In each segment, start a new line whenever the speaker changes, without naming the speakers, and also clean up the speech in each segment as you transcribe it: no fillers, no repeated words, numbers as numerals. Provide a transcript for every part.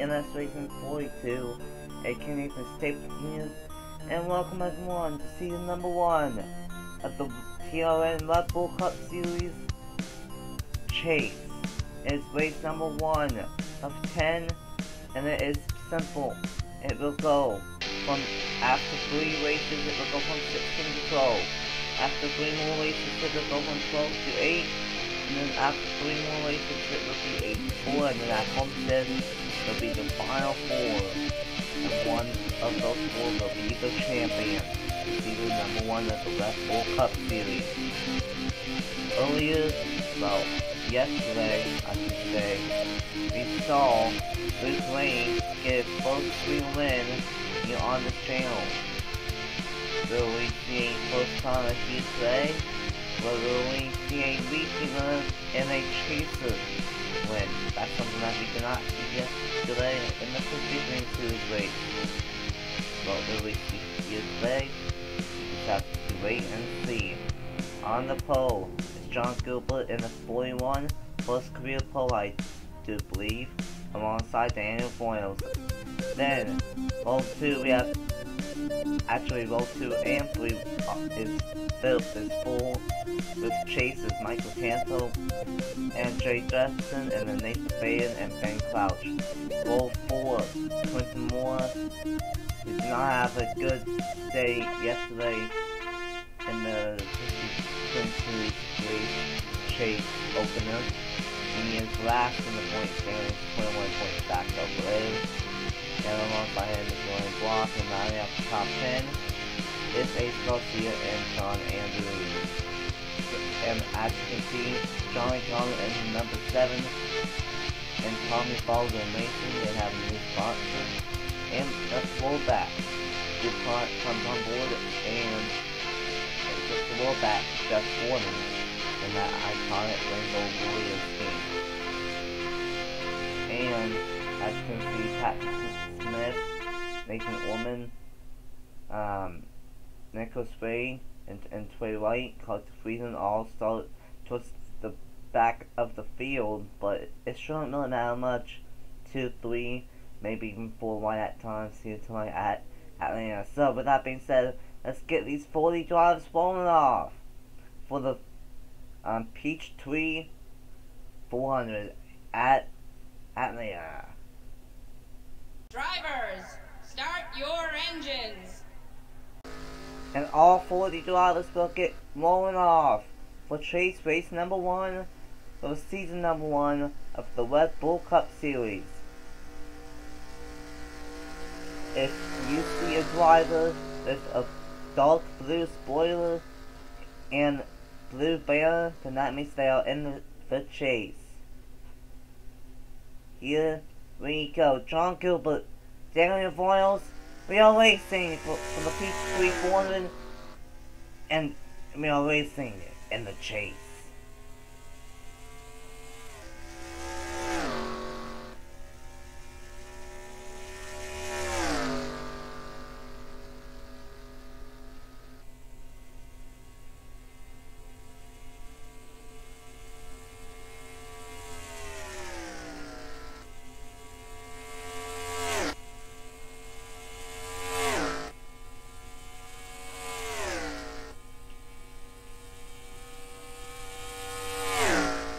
NS Racing 42, aka Nathan Stapleton, and welcome everyone to season number 1 of the TRN Red Bull Cup Series Chase. It's race number 1 of 10, and it is simple. It will go from, after 3 races, it will go from 16 to 12. After 3 more races, it will go from 12 to 8. And then after 3 more races, it will be 8 to 4. And then at Homestead, it will be the final 4. And one of those 4 will be the champion. Season number 1 of the Red Bull Cup Series. Earlier, well, yesterday, I should say, we saw Luke Lane get his first free win here on this channel. Will we see a first time here today? Will we see a repeat winner and a chaser win? That's something that we did not see yesterday in the Pacific Series race. But will we see here today? We just have to wait and see. On the pole is John Gilbert in the 41, first career pole I do believe, alongside Daniel Foyles. Then, row 2 we have, actually row 2 and 3 is full with chasers Michael Canto and Jay Jefferson, and then Nathan Faden and Ben Crouch. Row 4, Quentin Moore. We did not have a good day yesterday in the Series race chase opener. He is last in the point standings, 21 points back up later. And alongside him is Ryan Block, and rounding out the top 10 is Ace Garcia and John Andrews. And as you can see, Johnny Conner is number 7, and Tommy Baldwin and Mason, they have a new sponsor. And a fullback DuPont comes on board, and the fullback Jeff Warden in that iconic Rainbow Warriors team. And as you can see, Patrick Smith, Nathan Orman, Nicholas Ray, and Trey White, Collective Freedom all start towards the back of the field, but it shouldn't really matter much. 2, 3, maybe even 4 wide at times here tonight at Atlanta. So with that being said, let's get these 40 drives rolling off for the Peachtree 400 at Atlanta.
Drivers, start your engines!
And all 40 drivers will get rolling off for chase race number 1 for season number 1 of the Red Bull Cup Series. If you see a driver with a dark blue spoiler and blue banner, then that means they are in the chase. Here we go. John Gilbert, Daniel Foyles, we are racing for the Peachtree 400, and we are racing in the chase.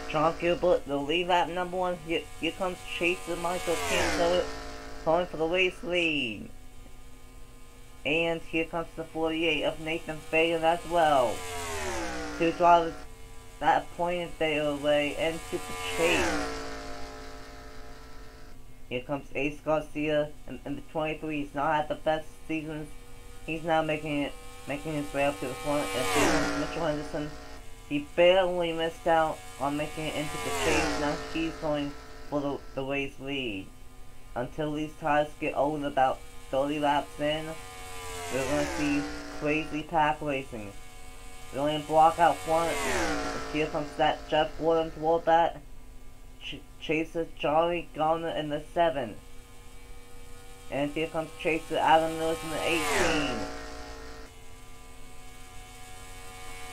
John Gilbert, the lead lap number 1. Here comes Chaser Michael Canto going for the race lead. And here comes the 48 of Nathan Faden as well. 2 drivers that pointed Faden away into the chase. Here comes Ace Garcia in the 23. He's not at the best seasons. He's now making his way up to the front. And here comes Mitchell Henderson. He barely missed out on making it into the chase. Now he's going for the race lead. Until these tires get old, about 30 laps in, we're going to see crazy pack racing. William Block out front. And here comes that Jeff Gordon toward that. Chaser Charlie Garner in the 7. And here comes Chaser Adam Lewis in the 18.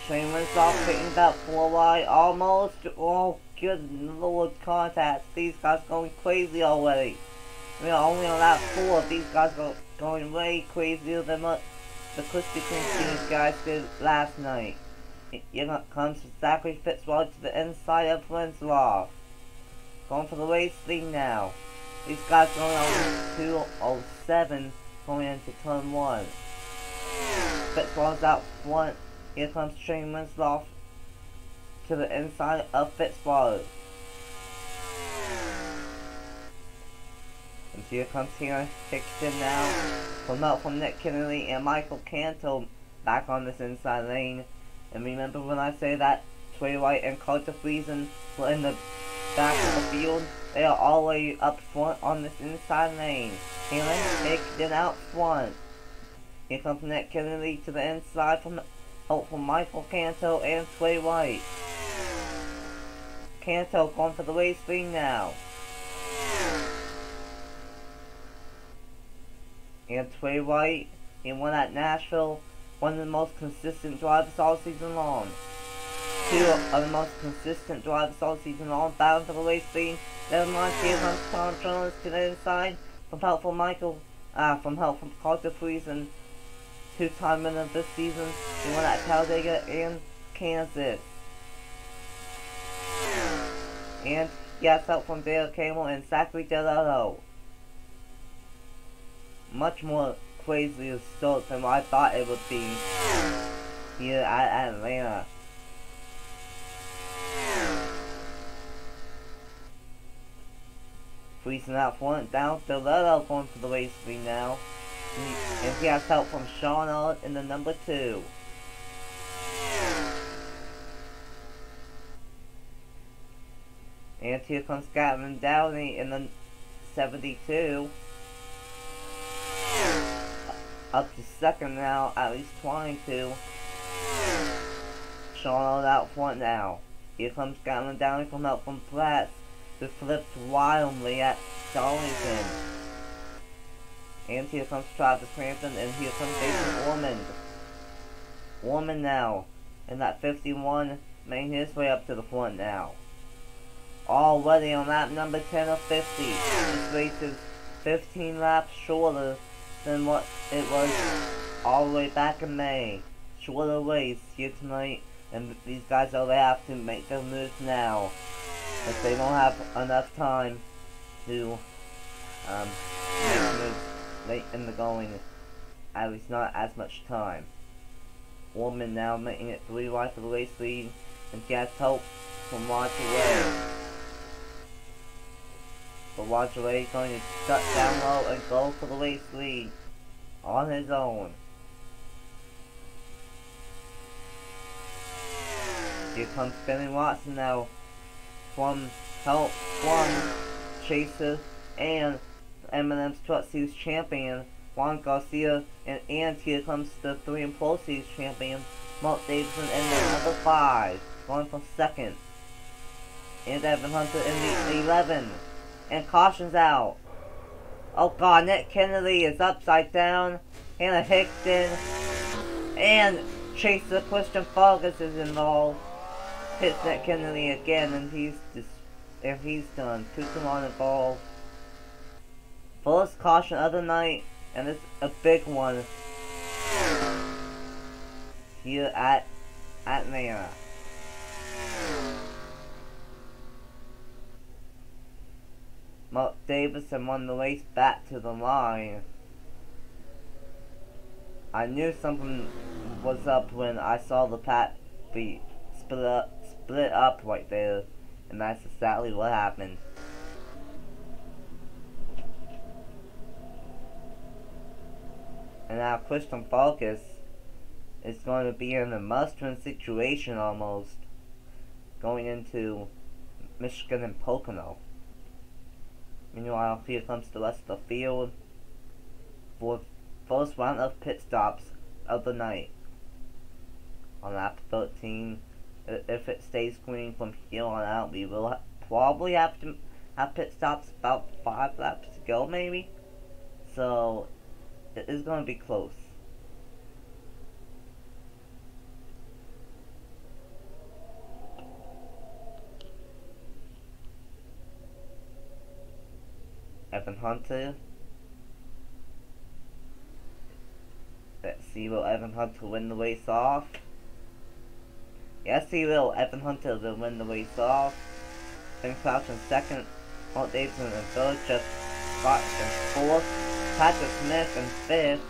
Shane wins off, picking that 4 wide, almost. Oh, good lord, contacts. These guys going crazy already. We are only on lap 4. These guys are going way crazier than what the Krispy Kreme guys did last night. Here comes Zachary Fitzwater to the inside of Lenzloff. Going for the race lead now. These guys going on 2:07 going into turn 1. Fitzwater's out front. Here comes Shane Lenzloff to the inside of Fitzwater. And here comes Tina Hickson now. From Nick Kennedy and Michael Canto back on this inside lane. And remember when I say that Trey White and Carter Friesen were in the back of the field? They are all the way up front on this inside lane. Tina Hickson out front. Here comes Nick Kennedy to the inside from Michael Canto and Trey White. Canto going for the race lead now. And Trey White, he won at Nashville, one of the most consistent drivers all season long. Two of the most consistent drivers all season long, bound for the race lead. Never mind, here comes Tom Jones to the inside, from help from Carter Friesen, two-time winner this season. He won at Talladega and Kansas. And he has help from Dale Camel and Zachary Delotto. Much more crazier start than what I thought it would be here at Atlanta. Friesen out front, down Delotto going for the race lead now. And he has help from Sean Ellett in the number 2. And here comes Gavin Downey in the 72. Up to second now, at least trying to. Sean out front now. Here comes Gavin Downey from help from Platts, who flipped wildly at Darlington. And here comes Travis Crampton, and here comes Jason Ormond. Ormond now, in that 51, making his way up to the front now. Already on lap number 10 of 50. This race is 15 laps shorter than what it was all the way back in May. Shorter race here tonight, and these guys all they have to make their moves now, but they don't have enough time to make moves late in the going. At least not as much time. Ormond now making it 3 wide for the race lead, and he has help from Roger Ray. But Roger Ray is going to shut down low and go for the race lead on his own. Here comes Benny Watson now from help from Chaser and M&M's Truck Series champion Juan Garcia, and here comes the 3 and Pro Series champion Mark Davidson in the number 5, going for second. And Evan Hunter in the 11. And caution's out. Oh god, Nick Kennedy is upside down. Hannah Hickson and Chaser Christian Vargas is involved. Hits Nick Kennedy again, and he's done. 2 to 1 involved. First caution of the night, and it's a big one here at Atlanta. Mark Davidson won the race back to the line. I knew something was up when I saw the pack be split up right there, and that's exactly what happened. And now Christian Vargas is going to be in a must-win situation almost, going into Michigan and Pocono. Meanwhile, here comes the rest of the field for first round of pit stops of the night. On lap 13, if it stays green from here on out, we will probably have to have pit stops about 5 laps to go, maybe. So it is going to be close. Evan Hunter. Let's see, will Evan Hunter win the race off? Yes, he will. Evan Hunter will win the race off. Ben Crouch in second. Walt Davidson in third. Jeff Scott in fourth. Patrick Smith in fifth.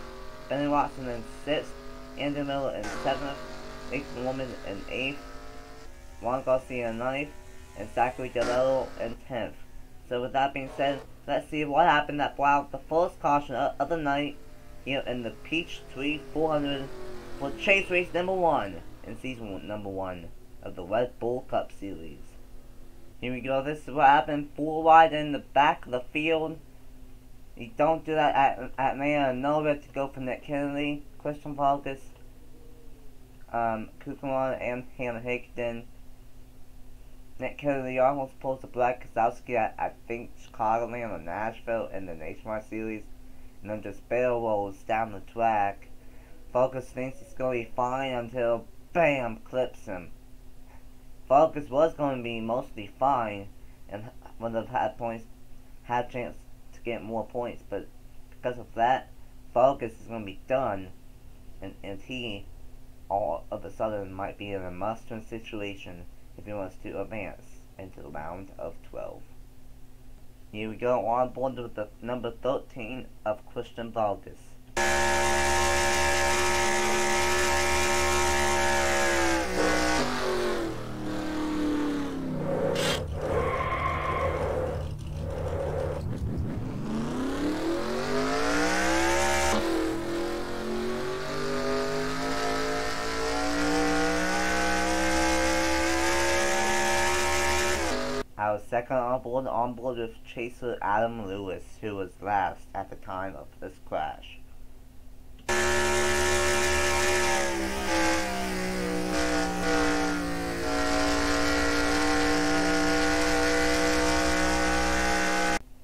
Benny Watson in sixth. Andrew Miller in seventh. Nathan Woman in eighth. Juan Garcia in ninth. And Zachary DeLello in 10th. So with that being said, let's see what happened that brought out the first caution of the night here in the Peachtree 400 for chase race number 1 in season number 1 of the Red Bull Cup Series. Here we go, this is what happened. 4 wide in the back of the field. You don't do that at man. Nowhere to go for Nick Kennedy, Christian Vargas, Kukuman, and Hannah Higdon. Nick Kennedy almost pulls the Brad Keselowski at, I think, Chicagoland or Nashville in the Nationwide Series, and then just barrel rolls down the track. Vargas thinks he's going to be fine until, BAM! Clips him. Vargas was going to be mostly fine, and would have had a chance to get more points, but because of that, Vargas is going to be done, and he, all of a sudden, might be in a must-win situation if he wants to advance into the round of 12. Here we go, on board with the number 13 of Christian Vargas. I was second on board with chaser Adam Lewis, who was last at the time of this crash.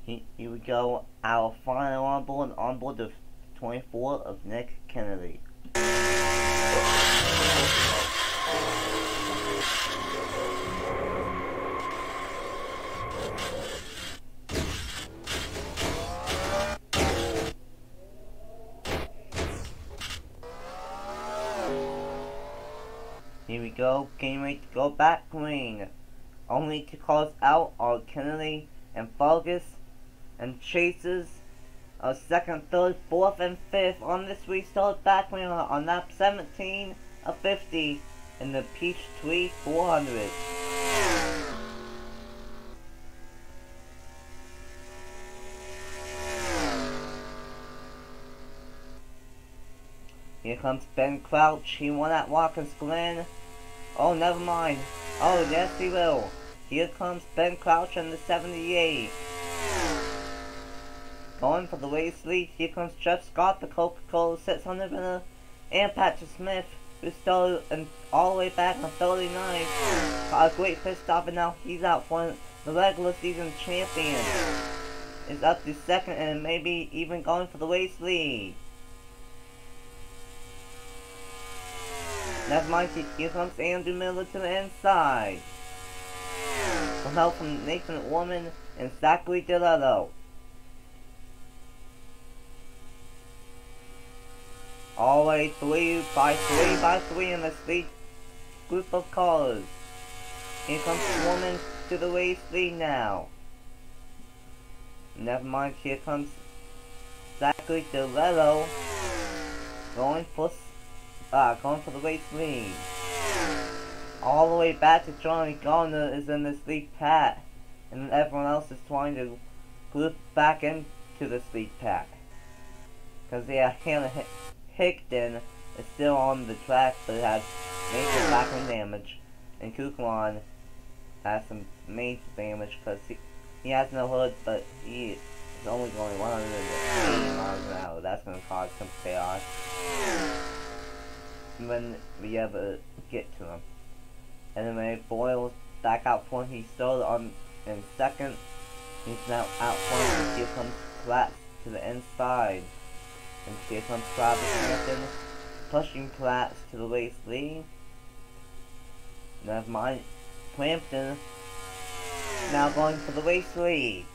Here we go, our final on board with 24 of Nick Kennedy. Here we go, getting ready to go back green. Only to close out are Kennedy and Vargas and chasers are second, third, fourth, and fifth on this restart back green on lap 17 of 50 in the Peachtree 400. Here comes Ben Crouch. He won at Watkins Glen. Oh, never mind. Oh, yes, he will. Here comes Ben Crouch in the 78. Going for the race lead. Here comes Jeff Scott, the Coca-Cola 600 winner, and Patrick Smith, who started all the way back on 39. Got a great pit stop, and now he's out for the regular season champion. Is up to second and maybe even going for the race lead. Never mind, here comes Andrew Miller to the inside. Some help from Nathan Woman and Zachary DeLello. All the way 3 by 3 in this lead group of cars. Here comes Woman to the race lead now. Never mind, here comes Zachary DeLello going for the race lead. All the way back to Johnny Garner is in this lead pack, and everyone else is trying to group back into this lead pack. Because Hannah Higdon is still on the track, but it has major backwind damage, and Kukulon has some major damage because he has no hood, but he is only going 180 miles an hour. That's going to cause some chaos when we ever get to him. Anyway, Boyle's back out front. He started on in second. He's now out front. Here comes Platt to the inside. And here comes Travis Hampton pushing Platt to the race lead. Never mind. Crampton now going for the race lead.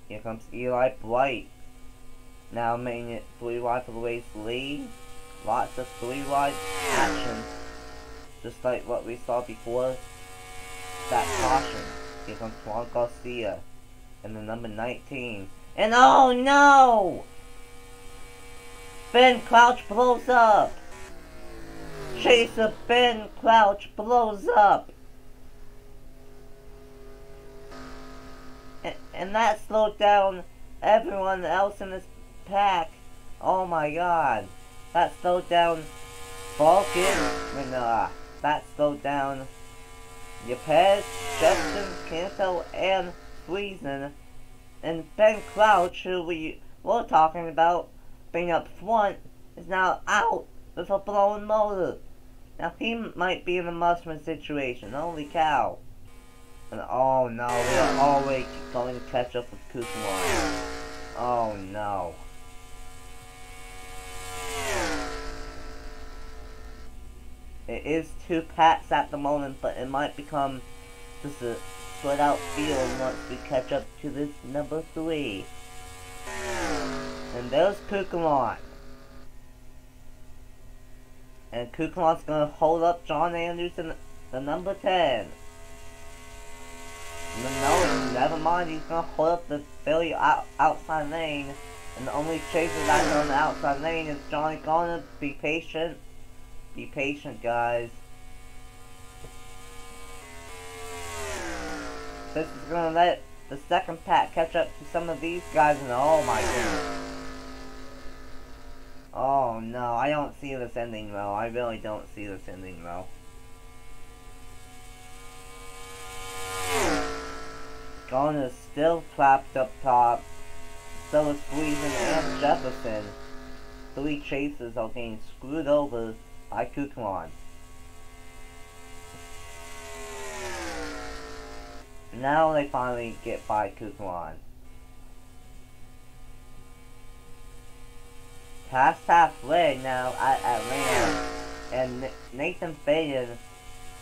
Here comes Eli Blight. Now making it 3 wide for the race lead. Lots of 3 wide action. Just like what we saw before. That caution. Here comes Juan Garcia. And the number 19. And oh no! Ben Crouch blows up! Chaser Ben Crouch blows up! And that slowed down everyone else in this pack. Oh my god. That slowed down Vulcan. That slowed down Yepes, Justin, Canto, and Friesen. And Ben Crouch, who we were talking about being up front, is now out with a blown motor. Now he might be in a must-win situation. Holy cow. And oh no, we are already going to catch up with Kukumon. Oh no. It is 2 packs at the moment, but it might become just a spread out field once we catch up to this number 3. And there's Kukumon. And Kukumon's gonna hold up John Anderson, the number 10. No, never mind, he's gonna hold up the very outside lane. And the only chaser that's on the outside lane is Johnny Garner. Be patient. Be patient, guys. This is gonna let the second pack catch up to some of these guys, and oh my goodness. Oh no, I don't see this ending well. I really don't see this ending well. Garner's still trapped up top. So is Friesen and Jefferson. 3 chasers are getting screwed over by Kukumon. Now they finally get by Kukumon. Past halfway now at Atlanta, and Nathan Faden,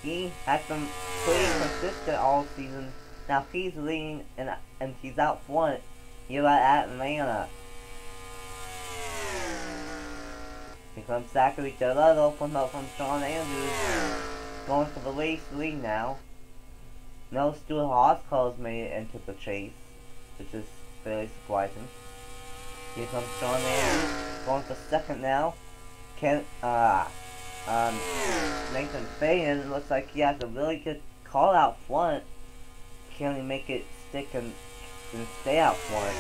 he has been pretty consistent all season. Now he's leading and he's out front here at Atlanta. Here comes Zachary Deletto from John Andrews, going for the race lead now. No Stuart Hoscars made it into the chase, which is fairly surprising. Here comes John Andrews, going for second now. Nathan Faden looks like he has a really good call out front. Can he make it stick and stay out front?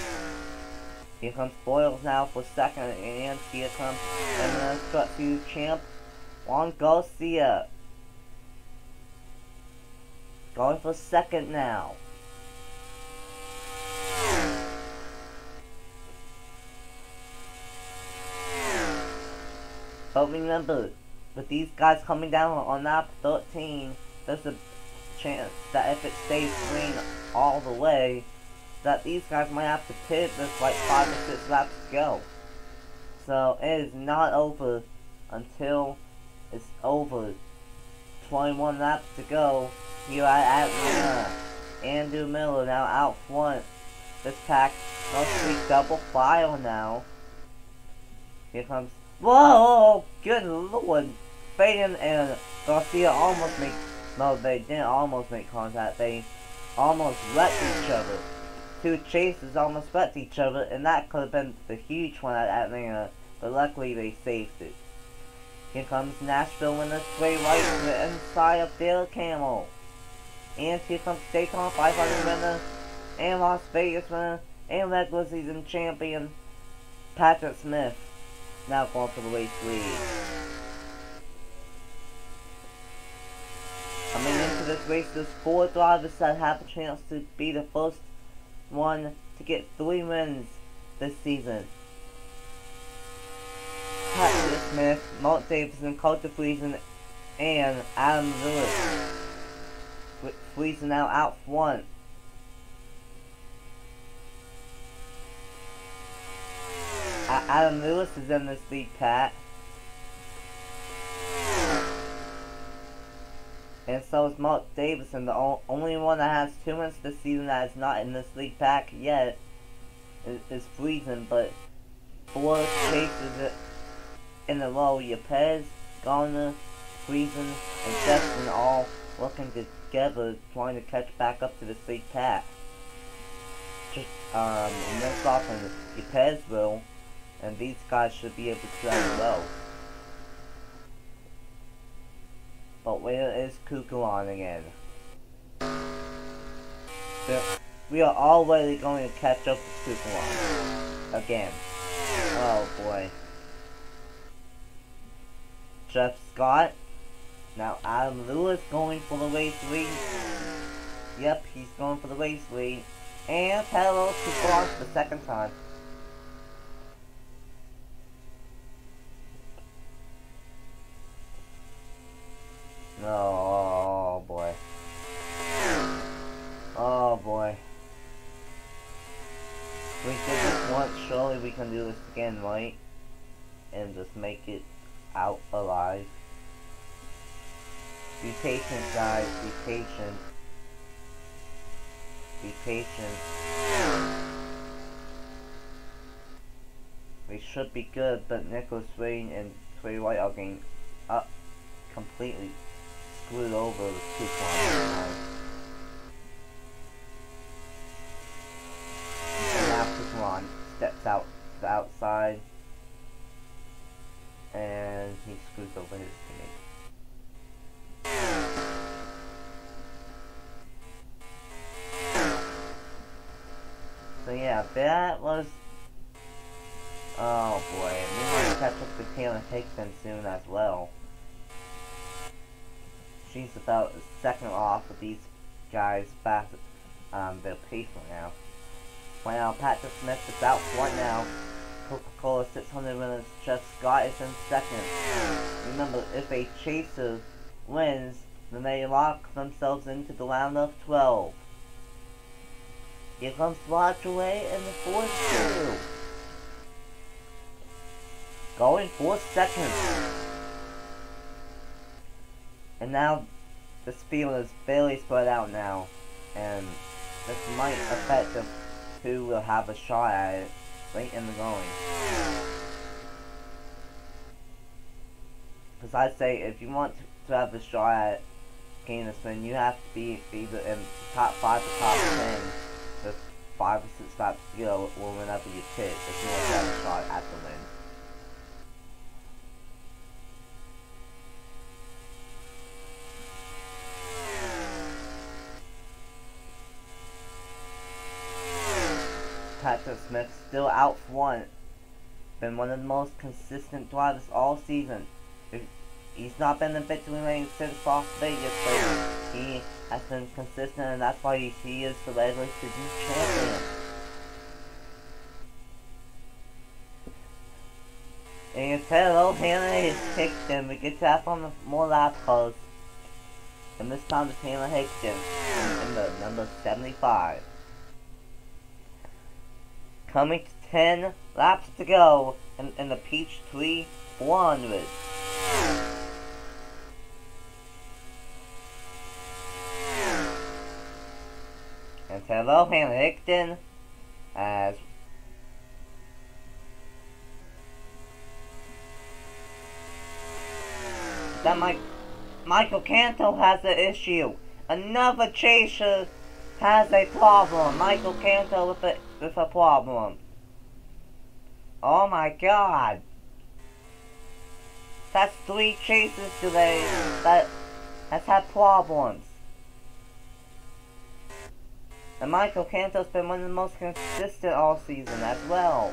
Here comes Boyles now for second, and here comes MLS Truck Series champ Juan Garcia. Going for second now. But remember, with these guys coming down on lap 13, there's a chance that if it stays green all the way, that these guys might have to pit with like 5 or 6 laps to go. So it is not over until it's over. 21 laps to go here at Atlanta. Andrew Miller now out front. This pack mostly double file now. Here comes, whoa, good lord. Faden and Garcia almost make, no, they didn't almost make contact. They almost wrecked each other. 2 chasers almost wrecked each other, and that could have been the huge one at Atlanta, but luckily they saved it. Here comes Nashville in the straight right to the inside of Dale Camel. And here comes Daytona 500 winner, and Las Vegas winner, and regular season champion, Patrick Smith. Now going for the race lead. Coming into this race, there's 4 drivers that have a chance to be the first one to get 3 wins this season. Patrick Smith, Mark Davidson, Carter Friesen, and Adam Lewis. With Friesen now out front. Adam Lewis is in this lead pack. And so is Mark Davidson, the only one that has 2 wins this season that is not in this league pack yet. is freezing, but 4 chases in a row, Yepes, Garner, Friesen, and Justin all working together trying to catch back up to the Sweet Cat. Next off in Yepes will, and these guys should be able to as well. But where is Kukulon again? We are already going to catch up with Kukulon. Again. Oh boy. Jeff Scott. Now Adam Lewis going for the race lead. Yep, he's going for the race lead. And hello to Blanc the second time. Oh boy. Oh boy. We did this once, surely we can do this again, right? And just make it out alive. Be patient, guys, be patient. Be patient. We should be good, but Nicholas Wayne and Trey White are getting completely screwed over with 2 points. And now Kukulon steps out to the outside, and he screws over his teammate. So yeah, that was... Oh boy, we want to catch up with Taylor Hickson soon as well. She's about a second off of these guys back their pace right now. Wow, Patrick Smith is out front now. Coca-Cola 600 winners, Jeff Scott is in second. Remember, if a chaser wins, then they lock themselves into the round of 12. Here comes Roger Way in the 4th 2. Going 4 seconds. And now this field is barely spread out now. And this might affect who will have a shot at it late in the going. Because I'd say if you want to have a shot at getting this win, you have to be either in top 5 or top 10 with 5 or 6 laps to go, or whenever you pit if you want to have a shot at the win. Patrick Smith still out front. Been one of the most consistent drivers all season. He's not been in victory lane since Las Vegas, but he has been consistent, and that's why he is the regular season champion. And hello, Hannah Hickson. We get to have on more lap calls. And this time it's Hannah Hickson in the number 75. Coming to 10 laps to go in the Peachtree 400. And hello, Hannah Hickson, as that Michael Canto has an issue. Another chaser has a problem. Michael Canto with a problem. Oh my god. That's 3 chases today that has had problems. And Michael Canto's been one of the most consistent all season as well,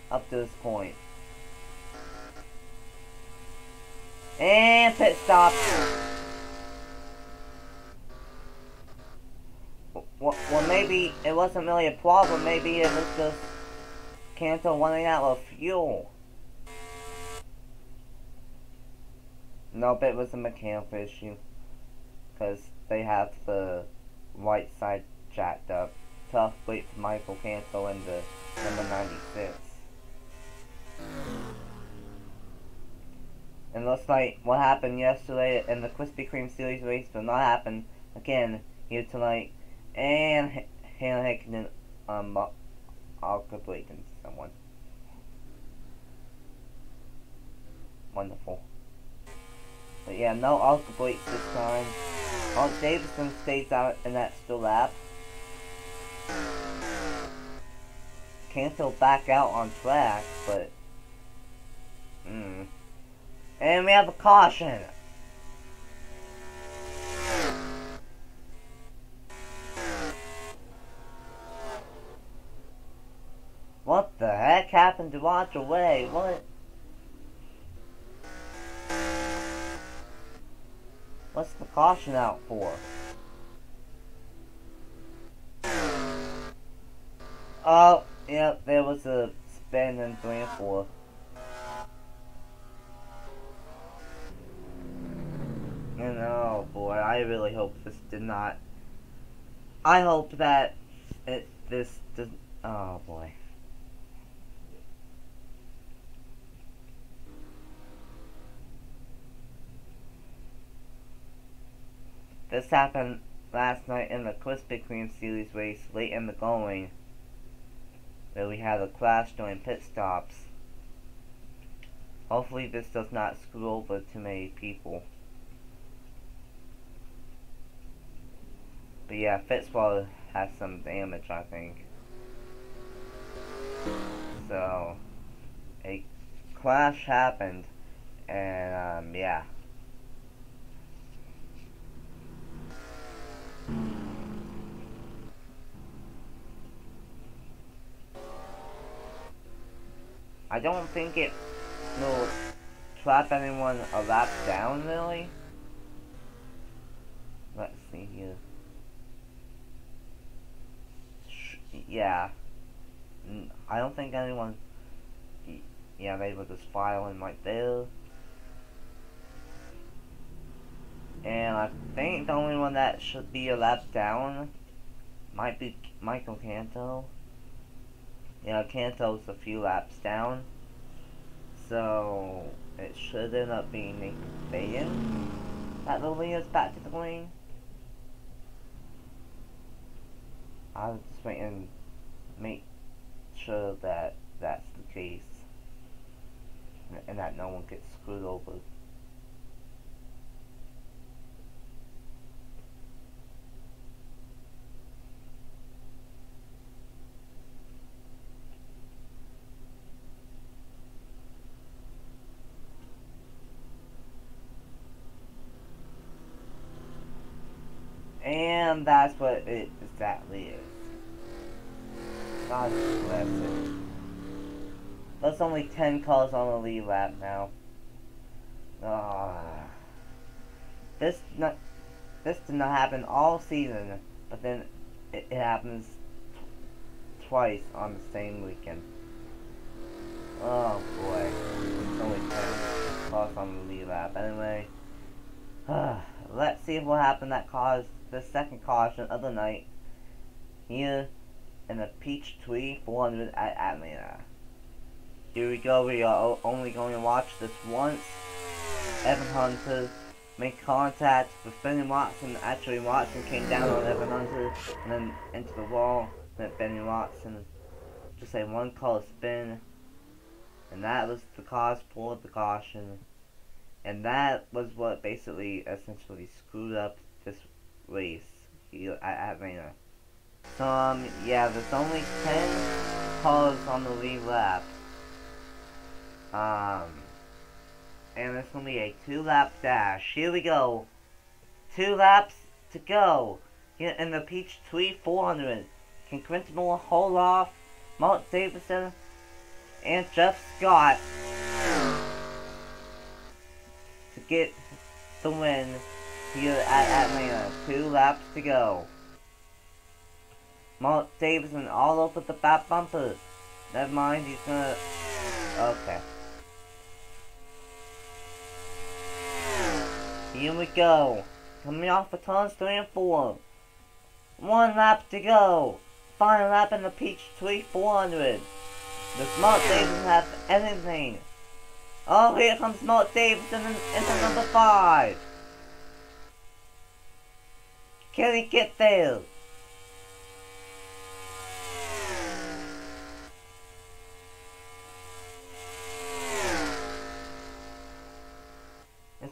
up to this point. And pit stop. Well, maybe it wasn't really a problem. Maybe it was just Canto running out of fuel. Nope, it was a mechanical issue. Because they have the right side jacked up. Tough wait for Michael Canto in the number 96. And looks like what happened yesterday in the Krispy Kreme Series race will not happen again here tonight. And Hannah Hickson I'll break into someone. Wonderful. But yeah, no Alka breaks this time. Mark Davidson stays out in that still lap. Kanto back out on track, but and we have a caution. What the heck happened to Roger Way? What? What's the caution out for? Oh, yep, there was a spin in 3 and 4. And oh boy, I really hope this did not. I hope that this does. Oh boy. This happened last night in the Krispy Kreme series race late in the going, where we had a crash during pit stops. Hopefully this does not screw over too many people. But yeah, Fitzwater has some damage, I think. So, a crash happened, and yeah. I don't think it will trap anyone a lap down, really. Let's see here. Yeah. I don't think anyone... Yeah, they were just filing right there. And I think the only one that should be a lap down might be Michael Kanto. Yeah, Kanto's a few laps down. So, it should end up being Nathan Fagan that will lead us back to the lane. I'll just wait and make sure that that's the case. And that no one gets screwed over. And that's what it exactly is. God bless it. There's only 10 cars on the lead lap now. This did not happen all season, but then it happens twice on the same weekend. Oh boy. There's only 10 cars on the lead lap. Anyway, let's see what happened that caused the second caution of the night here in the Peachtree 400 at Atlanta. Here we go, we are only going to watch this once. Evan Hunter made contact with Benny Watson. Actually, Watson came down on Evan Hunter and then into the wall. Then Benny Watson just a one color spin. And that was the cause for the caution. And that was what basically essentially screwed up this race here at Atlanta. So, yeah, there's only 10 cars on the lead lap. And it's gonna be a 2-lap dash. Here we go. 2 laps to go. Here in the Peachtree 400. Can Quentin Moore hold off Mark Davidson and Jeff Scott to get the win here at Atlanta? 2 laps to go. Mark Davidson all over the back bumper. Never mind, he's gonna... Okay. Here we go. Coming off of turns 3 and 4. 1 lap to go. Final lap in the Peachtree 400. Does Mark Davidson have anything? Oh, here comes Mark Davidson into number 5. Can he get there?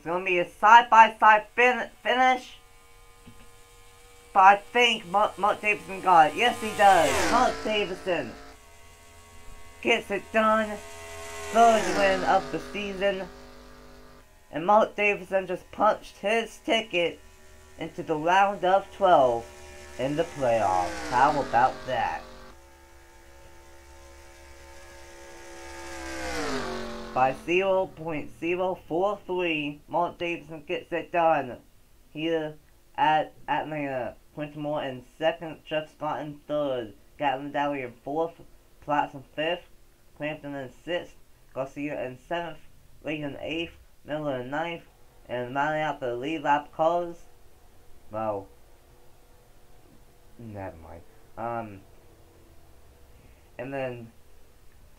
it's gonna be a side-by-side finish. But I think Mark Davison got it. Yes, he does. Mark Davison gets it done. Third win of the season. And Mark Davison just punched his ticket into the round of 12 in the playoffs. How about that? By 0.043, Mark Davison gets it done here at Atlanta. Quentin Moore in second, Jeff Scott in third, Gatlin Dowley in fourth, Platts in fifth, Clampton in sixth, Garcia in seventh, Lee in eighth, Miller in ninth, and rounding out the lead lap cars, well, never mind. And then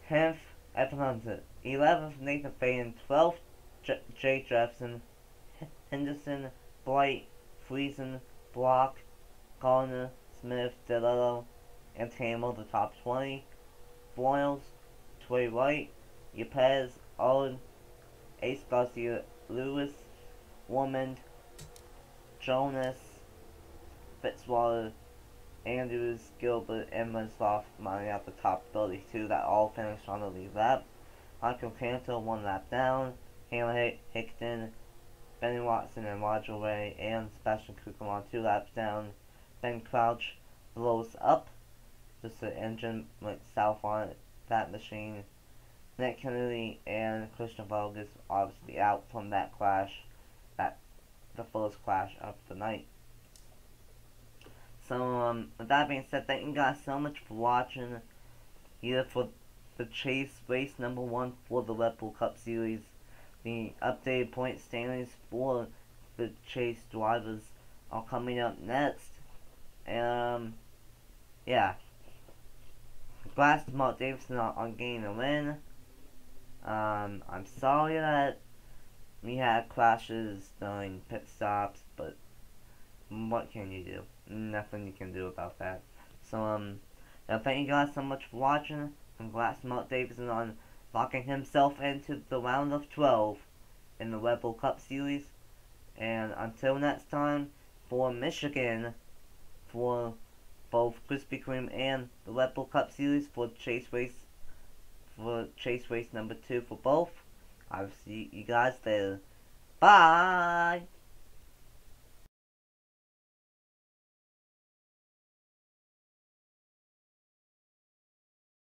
10th, Evan Hunter, 11th, Nathan Faden, 12th, Jay Jefferson, Henderson, Blight, Friesen, Block, Garner, Smith, Delillo, and Tamel, the top 20. Boyles, Trey White, Yepes, Owen, Ace Garcia, Lewis, Warmond, Jonas, Fitzwater, Andrews, Gilbert, and Mozart rounding out the top 32 that all finished on the lead lap. Michael Cantor 1 lap down, Hannah Hickton, Benny Watson and Roger Ray and Sebastian Kukelman 2 laps down. Ben Crouch blows up, just the engine went south on that machine. Nick Kennedy and Christian Vargas obviously out from that clash, the first clash of the night. So, with that being said, thank you guys so much for watching here for the Chase race number 1 for the Red Bull Cup Series. The updated point standings for the Chase drivers are coming up next. And, yeah. Congrats to Mark Davison on getting a win. I'm sorry that we had crashes during pit stops, but what can you do? Nothing you can do about that. So, thank you guys so much for watching. Congrats to Mark Davison on locking himself into the round of 12 in the Red Bull Cup Series. And until next time, for Michigan, for both Krispy Kreme and the Red Bull Cup Series, for Chase race number 2 for both, I'll see you guys there. Bye!